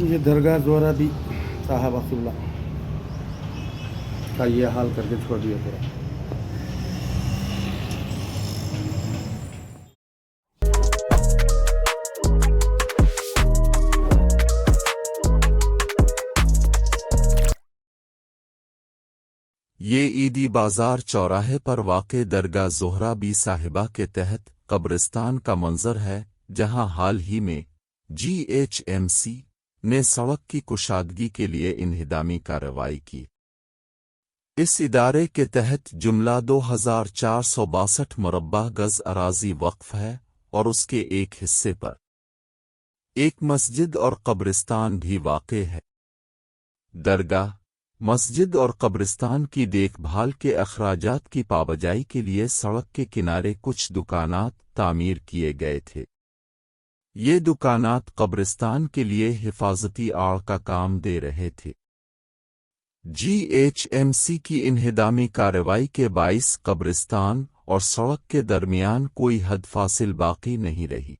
یہ درگاہ زہرا بھی صاحب اللہ کا یہ حال کر کے چھوڑ دیا پورا. یہ عیدی بازار چوراہے پر واقع درگاہ زہرا بی صاحبہ کے تحت قبرستان کا منظر ہے، جہاں حال ہی میں GHMC نے سڑک کی کشادگی کے لیے انہدامی کارروائی کی. اس ادارے کے تحت جملہ 2462 مربع گز اراضی وقف ہے اور اس کے ایک حصے پر ایک مسجد اور قبرستان بھی واقع ہے. درگاہ، مسجد اور قبرستان کی دیکھ بھال کے اخراجات کی پابجائی کے لیے سڑک کے کنارے کچھ دکانات تعمیر کیے گئے تھے. یہ دکانات قبرستان کے لیے حفاظتی آڑ کا کام دے رہے تھے. GHMC کی انہدامی کارروائی کے باعث قبرستان اور سڑک کے درمیان کوئی حد فاصل باقی نہیں رہی.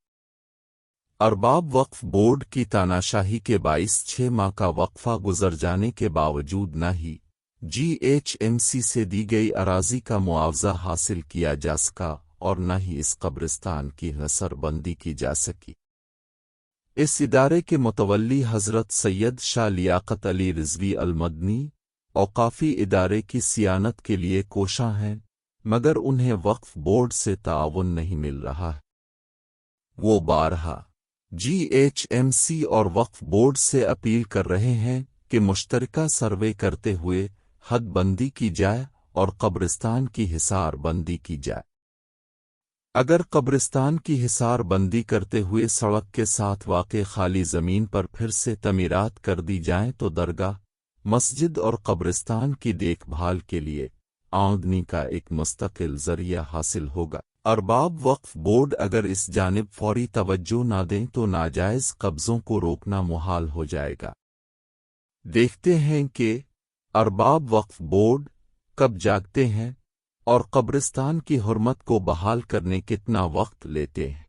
ارباب وقف بورڈ کی تاناشاہی کے باعث 6 ماہ کا وقفہ گزر جانے کے باوجود نہ ہی GHMC سے دی گئی اراضی کا معاوضہ حاصل کیا جا سکا اور نہ ہی اس قبرستان کی نثر بندی کی جا سکی. اس ادارے کے متولی حضرت سید شاہ لیاقت علی رضوی المدنی اوقافی ادارے کی صیانت کے لیے کوشاں ہیں، مگر انہیں وقف بورڈ سے تعاون نہیں مل رہا ہے. وہ بارہا GHMC اور وقف بورڈ سے اپیل کر رہے ہیں کہ مشترکہ سروے کرتے ہوئے حد بندی کی جائے اور قبرستان کی حصار بندی کی جائے. اگر قبرستان کی حصار بندی کرتے ہوئے سڑک کے ساتھ واقع خالی زمین پر پھر سے تعمیرات کر دی جائیں تو درگاہ، مسجد اور قبرستان کی دیکھ بھال کے لیے آمدنی کا ایک مستقل ذریعہ حاصل ہوگا. ارباب وقف بورڈ اگر اس جانب فوری توجہ نہ دیں تو ناجائز قبضوں کو روکنا محال ہو جائے گا. دیکھتے ہیں کہ ارباب وقف بورڈ کب جاگتے ہیں اور قبرستان کی حرمت کو بحال کرنے کتنا وقت لیتے ہیں.